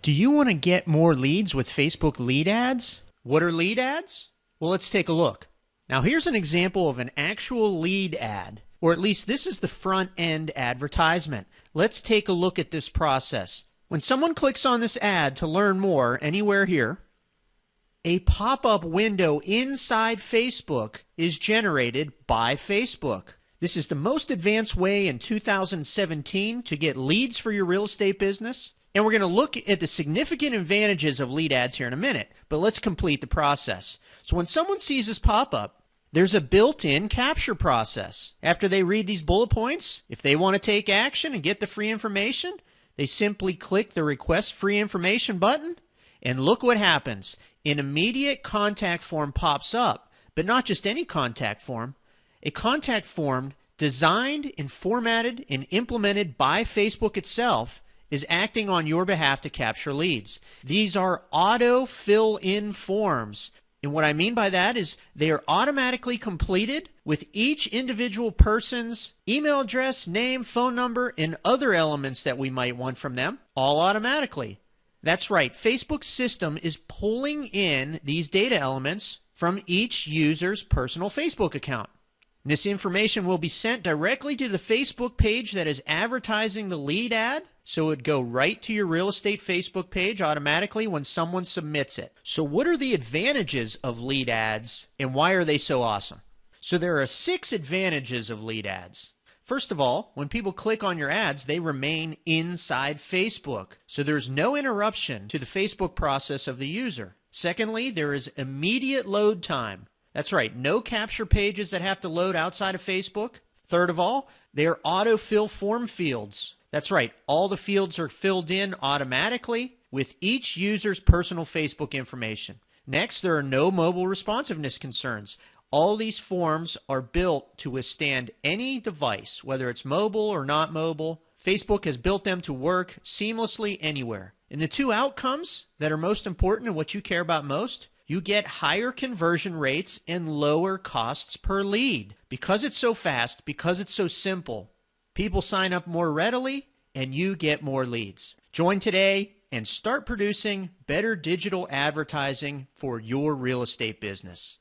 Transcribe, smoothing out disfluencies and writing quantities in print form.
Do you want to get more leads with Facebook lead ads? What are lead ads? Well, let's take a look. Now, here's an example of an actual lead ad, or at least this is the front end advertisement. Let's take a look at this process. When someone clicks on this ad to learn more anywhere here, a pop-up window inside Facebook is generated by Facebook. This is the most advanced way in 2017 to get leads for your real estate business. And we're going to look at the significant advantages of lead ads here in a minute, but let's complete the process. So when someone sees this pop-up, there's a built-in capture process. After they read these bullet points, if they want to take action and get the free information, they simply click the Request Free Information button, and look what happens. An immediate contact form pops up, but not just any contact form. A contact form designed and formatted and implemented by Facebook itself is acting on your behalf to capture leads. These are auto fill-in forms. And what I mean by that is they are automatically completed with each individual person's email address, name, phone number, and other elements that we might want from them, all automatically. That's right, Facebook's system is pulling in these data elements from each user's personal Facebook account. This information will be sent directly to the Facebook page that is advertising the lead ad, so it would go right to your real estate Facebook page automatically when someone submits it. So what are the advantages of lead ads and why are they so awesome? So there are 6 advantages of lead ads. First of all, when people click on your ads, they remain inside Facebook. So there's no interruption to the Facebook process of the user. Secondly, there is immediate load time. That's right, no capture pages that have to load outside of Facebook. Third of all, they are autofill form fields. That's right, all the fields are filled in automatically with each user's personal Facebook information. Next, there are no mobile responsiveness concerns. All these forms are built to withstand any device, whether it's mobile or not mobile. Facebook has built them to work seamlessly anywhere. And the 2 outcomes that are most important and what you care about most, you get higher conversion rates and lower costs per lead. Because it's so fast, because it's so simple, people sign up more readily and you get more leads. Join today and start producing better digital advertising for your real estate business.